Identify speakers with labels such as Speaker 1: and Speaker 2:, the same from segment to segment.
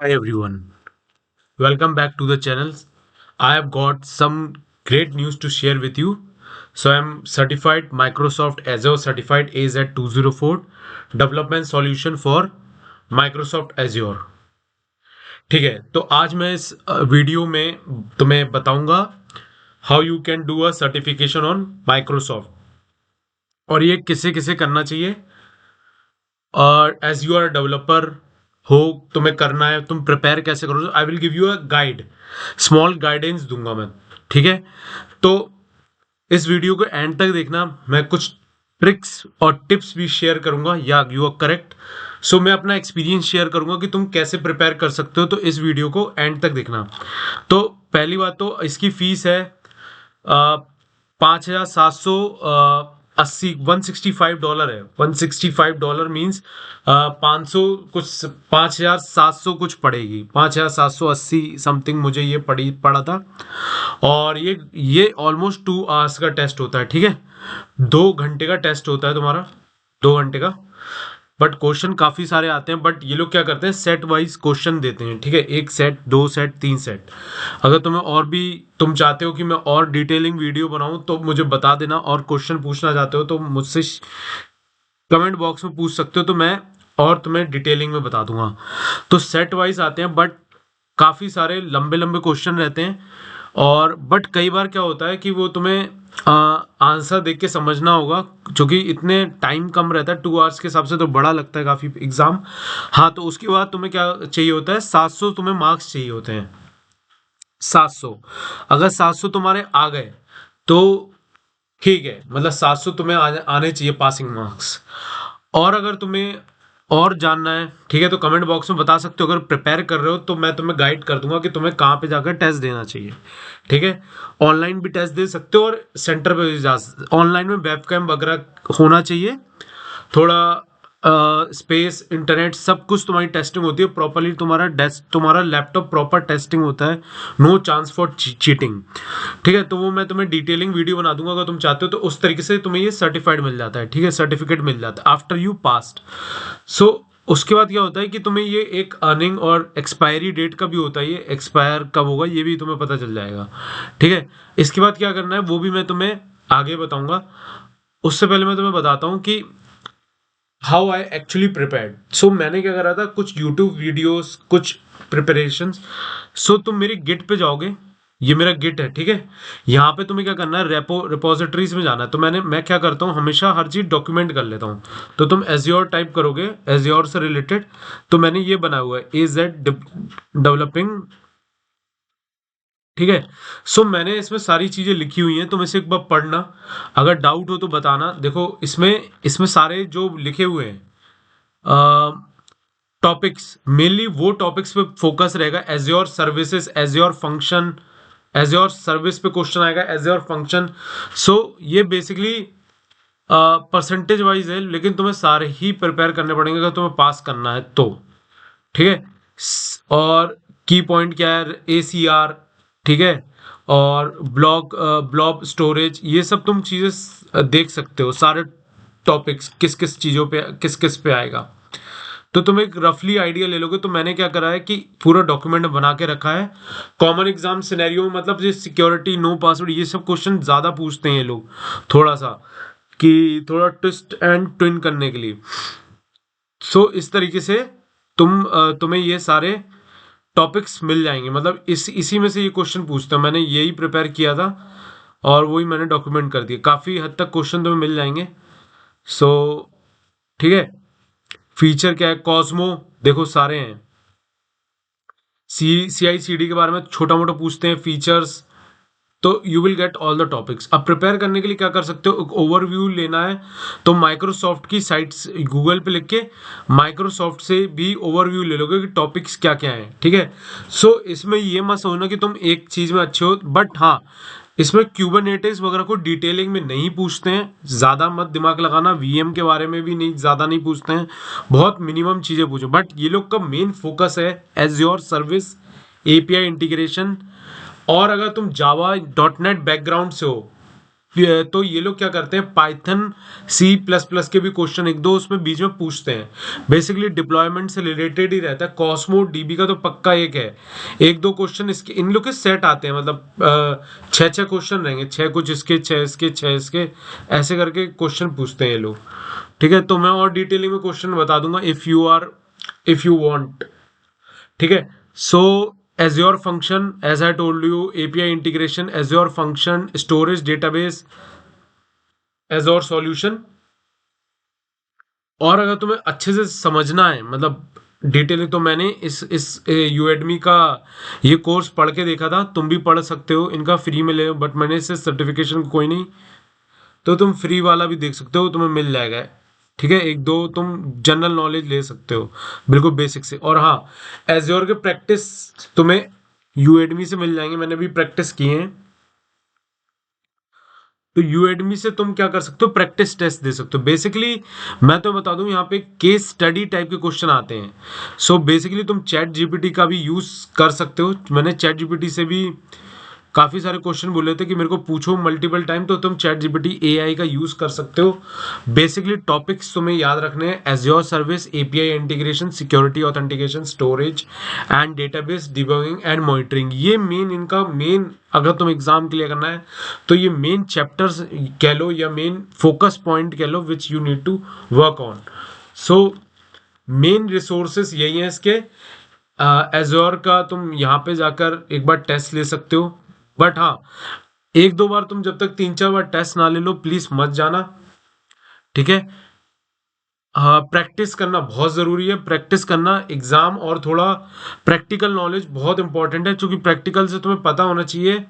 Speaker 1: Hi everyone, welcome back to the channel. I have got some great news to share with you. So I'm certified Microsoft Azure certified AZ204 development solution for Microsoft Azure. ठीक है, तो आज मैं इस video में तुम्हें बताऊंगा how you can do a certification on Microsoft और ये किसे किसे करना चाहिए और एज यू आर डेवलपर हो तुम्हें करना है तुम प्रिपेयर कैसे करो I will give you a guide small guidance दूंगा मैं। ठीक है, तो इस वीडियो को एंड तक देखना, मैं कुछ ट्रिक्स और टिप्स भी शेयर करूंगा। या यू आर करेक्ट। सो मैं अपना एक्सपीरियंस शेयर करूंगा कि तुम कैसे प्रिपेयर कर सकते हो, तो इस वीडियो को एंड तक देखना। तो पहली बात तो इसकी फीस है 5,780 $165 है। $165 मीन्स 500 कुछ 5,700 कुछ पड़ेगी, 5,780 समथिंग मुझे ये पड़ा था। और ये ऑलमोस्ट 2 आवर्स का टेस्ट होता है। ठीक है, 2 घंटे का टेस्ट होता है तुम्हारा, 2 घंटे का। बट क्वेश्चन काफी सारे आते हैं। बट ये लोग क्या करते हैं, सेट वाइज क्वेश्चन देते हैं। ठीक है, 1 सेट, 2 सेट, 3 सेट। अगर तुम्हें और भी तुम चाहते हो कि मैं और डिटेलिंग वीडियो बनाऊं तो मुझे बता देना, और क्वेश्चन पूछना चाहते हो तो मुझसे कमेंट बॉक्स में पूछ सकते हो, तो मैं और तुम्हें डिटेलिंग में बता दूंगा। तो सेट वाइज आते हैं, बट काफी सारे लंबे लंबे क्वेश्चन रहते हैं। और बट कई बार क्या होता है कि वो तुम्हें आंसर देख के समझना होगा, क्योंकि इतने टाइम कम रहता है। 2 आवर्स के हिसाब से तो बड़ा लगता है काफी एग्जाम। हाँ, तो उसके बाद तुम्हें क्या चाहिए होता है, 700 तुम्हें मार्क्स चाहिए होते हैं। 700, अगर 700 तुम्हारे आ गए तो ठीक है, मतलब 700 तुम्हें आने चाहिए पासिंग मार्क्स। और अगर तुम्हें और जानना है, ठीक है, तो कमेंट बॉक्स में बता सकते हो। अगर प्रिपेयर कर रहे हो तो मैं तुम्हें गाइड कर दूंगा कि तुम्हें कहाँ पे जाकर टेस्ट देना चाहिए। ठीक है, ऑनलाइन भी टेस्ट दे सकते हो और सेंटर पे भी जा। ऑनलाइन में वेबकैम वगैरह होना चाहिए, थोड़ा स्पेस, इंटरनेट, सब कुछ तुम्हारी टेस्टिंग होती है प्रॉपरली। तुम्हारा डेस्क, तुम्हारा लैपटॉप प्रॉपर टेस्टिंग होता है। No chance for cheating. ठीक है, तो वो मैं तुम्हें डिटेलिंग वीडियो बना दूंगा अगर तुम चाहते हो, तो उस तरीके से तुम्हें ये सर्टिफाइड मिल जाता है। ठीक है, सर्टिफिकेट मिल जाता है आफ्टर यू पास्ड। सो उसके बाद क्या होता है कि तुम्हें ये एक अर्निंग और एक्सपायरी डेट का भी होता है, ये एक्सपायर कब होगा ये भी तुम्हें पता चल जाएगा। ठीक है, इसके बाद क्या करना है वो भी मैं तुम्हें आगे बताऊंगा। उससे पहले मैं तुम्हें बताता हूँ कि हाउ आई एक्चुअली प्रिपेयर्ड। सो मैंने क्या करा था, कुछ यूट्यूब वीडियोस, कुछ प्रिपरेशन। सो तुम मेरी गिट पे जाओगे, ये मेरा गिट है। ठीक है, यहाँ पे तुम्हें क्या करना है, रिपोजिटरीज में जाना है। तो मैं क्या करता हूँ, हमेशा हर चीज डॉक्यूमेंट कर लेता हूँ। तो तुम एज्योर टाइप करोगे, एज्योर से रिलेटेड। तो मैंने ये बनाया हुआ है, AZ डेवलपिंग। ठीक है, सो मैंने इसमें सारी चीजें लिखी हुई हैं, तुम इसे एक बार पढ़ना। अगर डाउट हो तो बताना। देखो, इसमें इसमें सारे जो लिखे हुए हैं टॉपिक्स, मेनली वो टॉपिक्स पे फोकस रहेगा। Azure services, azure function, azure service पे क्वेश्चन आएगा, एज्योर फंक्शन। सो ये बेसिकली परसेंटेज वाइज है, लेकिन तुम्हें सारे ही प्रिपेयर करने पड़ेंगे अगर तुम्हें पास करना है तो। ठीक है, और की पॉइंट क्या है, ACR। ठीक है, और ब्लॉब स्टोरेज, ये सब तुम चीजें देख सकते हो। सारे टॉपिक्स किस किस चीजों पे, किस किस पे आएगा, तो तुम एक रफली आइडिया ले लोगे। तो मैंने क्या करा है कि पूरा डॉक्यूमेंट बना के रखा है। कॉमन एग्जाम सिनेरियो में, मतलब ये सिक्योरिटी, नो पासवर्ड, ये सब क्वेश्चन ज्यादा पूछते हैं ये लोग, थोड़ा सा, कि थोड़ा ट्विस्ट एंड ट्विन करने के लिए। सो इस तरीके से तुम्हें ये सारे टॉपिक्स मिल जाएंगे। मतलब इसी में से ये क्वेश्चन पूछता है। मैंने यही प्रिपेयर किया था और वही मैंने डॉक्यूमेंट कर दिया। काफी हद तक क्वेश्चन तुम्हें मिल जाएंगे। सो ठीक है, फीचर क्या है, कॉस्मो, देखो सारे हैं। CI/CD के बारे में छोटा मोटा पूछते हैं, फीचर्स। तो you will get all the topics. अब प्रिपेयर करने के लिए क्या कर सकते हो, ओवरव्यू लेना है तो माइक्रोसॉफ्ट की साइट्स गूगल पे लिख के माइक्रोसॉफ्ट से भी ओवरव्यू ले लोगे कि टॉपिक्स क्या क्या हैं। ठीक है, सो इसमें ये मत सोचना कि तुम एक चीज में अच्छे हो, बट हाँ, इसमें क्यूबरनेटिस वगैरह को डिटेलिंग में नहीं पूछते हैं। ज्यादा मत दिमाग लगाना, VM के बारे में भी नहीं ज्यादा नहीं पूछते हैं। बहुत मिनिमम चीजें पूछो। बट ये लोग का मेन फोकस है एज्योर सर्विस, API इंटीग्रेशन। और अगर तुम जावा .NET बैकग्राउंड से हो तो ये लोग क्या करते हैं, पाइथन सी प्लस प्लस के भी क्वेश्चन एक दो उसमें बीच में पूछते हैं, बेसिकली डिप्लॉयमेंट से रिलेटेड ही रहता है। कॉस्मो डीबी का तो पक्का एक है, एक दो क्वेश्चन इसके, इन लोग के सेट आते हैं, मतलब छह छह क्वेश्चन रहेंगे, छह कुछ इसके, छह इसके, छह इसके, ऐसे करके क्वेश्चन पूछते हैं ये लोग। ठीक है, तो मैं और डिटेलिंग में क्वेश्चन बता दूंगा इफ यू वांट। ठीक है, सो Azure function, as I told you, API integration, Azure function, storage, database, Azure solution। और अगर तुम्हें अच्छे से समझना है, मतलब डिटेल, तो मैंने इस यूएडमी का ये कोर्स पढ़ के देखा था, तुम भी पढ़ सकते हो, इनका फ्री में ले, बट मैंने इससे सर्टिफिकेशन कोई नहीं, तो तुम फ्री वाला भी देख सकते हो, तुम्हें मिल जाएगा। ठीक है, एक दो तुम जनरल नॉलेज ले सकते हो बिल्कुल बेसिक से। और हाँ, एज्योर के प्रैक्टिस तुम्हें यूएडमी से मिल जाएंगे, मैंने भी प्रैक्टिस किए हैं। तो यूएडमी से तुम क्या कर सकते हो, प्रैक्टिस टेस्ट दे सकते हो। बेसिकली मैं तो बता दूं, यहाँ पे केस स्टडी टाइप के क्वेश्चन आते हैं। सो बेसिकली तुम चैट जीपीटी का भी यूज कर सकते हो। मैंने चैट जीपीटी से भी काफी सारे क्वेश्चन बोले थे कि मेरे को पूछो मल्टीपल टाइम, तो तुम चैट जीपीटी एआई का यूज कर सकते हो। बेसिकली टॉपिक्स तुम्हें याद रखने हैं, azure service, API integration, security authentication, storage and database, debugging and monitoring. ये मेन इनका मेन, अगर तुम एग्जाम के लिए करना है तो ये मेन चैप्टर्स कह लो या मेन फोकस पॉइंट कह लो which you need to work on. So main resources यही है इसके। एज्योर का तुम यहाँ पे जाकर एक बार टेस्ट ले सकते हो, बट हाँ, एक दो बार तुम जब तक तीन चार बार टेस्ट ना ले लो प्लीज मत जाना। ठीक है, हाँ, प्रैक्टिस करना बहुत जरूरी है, प्रैक्टिस करना एग्जाम, और थोड़ा प्रैक्टिकल नॉलेज बहुत इंपॉर्टेंट है, क्योंकि प्रैक्टिकल से तुम्हें पता होना चाहिए।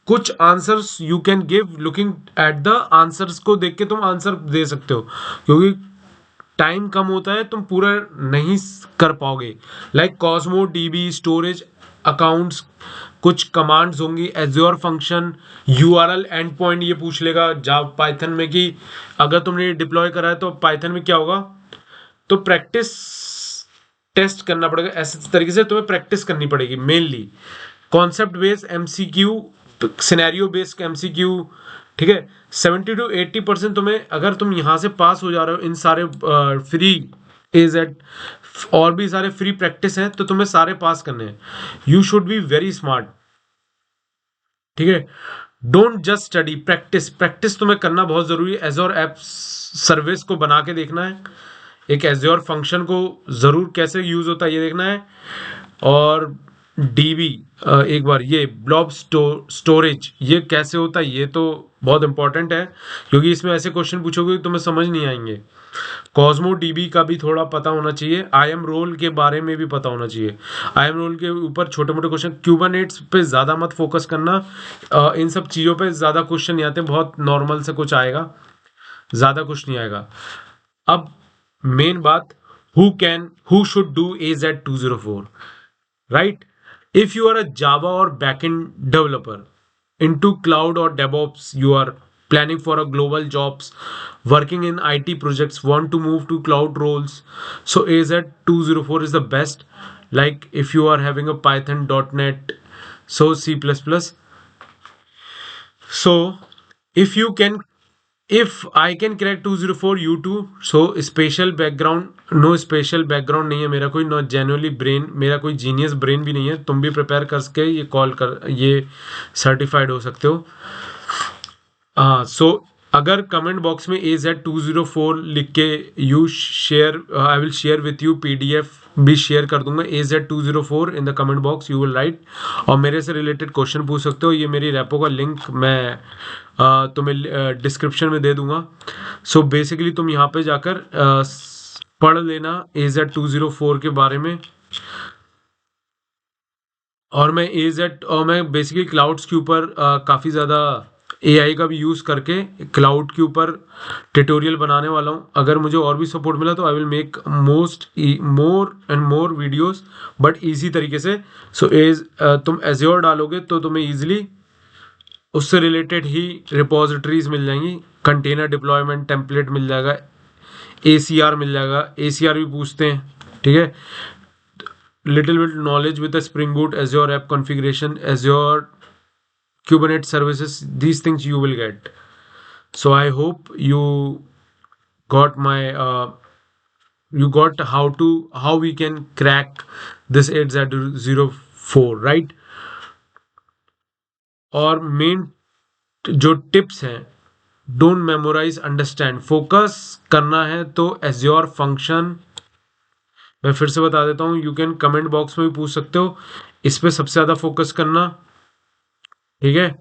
Speaker 1: कुछ answers you can give looking at the answers को देख के तुम आंसर दे सकते हो, क्योंकि टाइम कम होता है, तुम पूरा नहीं कर पाओगे। Like Cosmo dB, storage accounts, कुछ कमांड्स होंगी, azure function, URL and point ये पूछ लेगा जाव पाइथन में कि अगर तुमने डिप्लॉय करा है तो पाइथन में क्या होगा। तो प्रैक्टिस टेस्ट करना पड़ेगा, ऐसे तरीके से तुम्हें प्रैक्टिस करनी पड़ेगी। Mainly concept based MCQ, scenario based MCQ. ठीक है, 70 to 80% तुम्हें, अगर तुम यहां से पास हो जा रहे हो इन सारे फ्री एजेड और भी सारे फ्री प्रैक्टिस हैं, तो तुम्हें सारे पास करने हैं। You should be very smart. ठीक है, don't just study, practice, practice तुम्हें करना बहुत जरूरी है। एज्योर ऐप सर्विस को बना के देखना है, एक एज्योर फंक्शन को जरूर कैसे यूज होता है ये देखना है, और डीबी एक बार ये ब्लॉब स्टोरेज ये कैसे होता है ये तो बहुत इंपॉर्टेंट है, क्योंकि इसमें ऐसे क्वेश्चन पूछोगे तुम्हें समझ नहीं आएंगे। कॉस्मो डीबी का भी थोड़ा पता होना चाहिए, आई एम रोल के बारे में भी पता होना चाहिए। आई एम रोल के ऊपर छोटे मोटे क्वेश्चन, क्यूबरनेट्स पे ज्यादा मत फोकस करना, इन सब चीजों पे ज्यादा क्वेश्चन नहीं आते, बहुत नॉर्मल से कुछ आएगा, ज्यादा कुछ नहीं आएगा। अब मेन बात, who should do AZ204, right? If you are a Java or backend developer into cloud or DevOps, you are planning for a global jobs, working in IT projects, want to move to cloud roles, so AZ204 is the best. Like if you are having a Python, .NET, so C++. So if you can, if I can crack 204, you too. So special background, no special background नहीं है मेरा कोई, no genuinely brain, मेरा कोई genius brain भी नहीं है। तुम भी प्रिपेयर करके ये कॉल कर ये सर्टिफाइड हो सकते हो। सो अगर कमेंट बॉक्स में AZ204 लिख के you share, I will share with you PDF भी शेयर कर दूंगा, AZ204 in the comment box you will write, और मेरे से रिलेटेड क्वेश्चन पूछ सकते हो। ये मेरी रेपो का लिंक मैं तुम्हें डिस्क्रिप्शन में दे दूंगा। सो बेसिकली तुम यहाँ पे जाकर पढ़ लेना AZ204 के बारे में। और मैं बेसिकली क्लाउड्स के ऊपर काफ़ी ज़्यादा AI का भी यूज़ करके क्लाउड के ऊपर ट्यूटोरियल बनाने वाला हूँ। अगर मुझे और भी सपोर्ट मिला तो I will make more and more videos, but easy तरीके से। सो तुम एज्योर डालोगे तो तुम्हें ईजिली उससे रिलेटेड ही रिपोजिटरीज मिल जाएंगी, कंटेनर डिप्लॉयमेंट टेम्पलेट मिल जाएगा, ACR मिल जाएगा, ACR भी पूछते हैं। ठीक है, little bit knowledge with spring boot, azure app configuration, azure Kubernetes services, these things you will get. So I hope got my you got how we can crack this 8z04, right? और main जो tips हैं, don't memorise, understand, focus करना है तो azure function, मैं फिर से बता देता हूँ, यू कैन कमेंट बॉक्स में भी पूछ सकते हो, इस पे सबसे ज्यादा फोकस करना, ठीक है।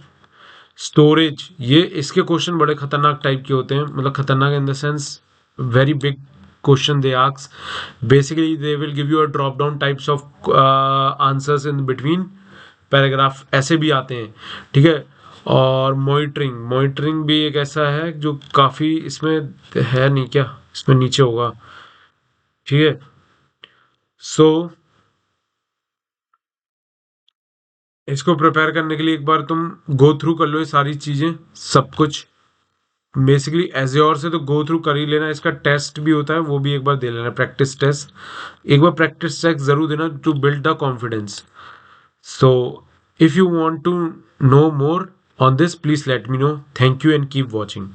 Speaker 1: स्टोरेज, ये इसके क्वेश्चन बड़े खतरनाक टाइप के होते हैं, मतलब खतरनाक in the sense very big question they ask. Basically they will give you a drop down types of answers in between paragraph, ऐसे भी आते हैं, ठीक है। और मॉनिटरिंग, मॉनिटरिंग भी एक ऐसा है जो काफ़ी इसमें है नहीं क्या, इसमें नीचे होगा, ठीक है। सो इसको प्रिपेयर करने के लिए एक बार तुम गो थ्रू कर लो ये सारी चीज़ें, सब कुछ। बेसिकली एज्योर से तो गो थ्रू कर ही लेना, इसका टेस्ट भी होता है, वो भी एक बार दे लेना, प्रैक्टिस टेस्ट, एक बार प्रैक्टिस टेस्ट जरूर देना to build the confidence. So, if you want to know more on this, please let me know. Thank you and keep watching.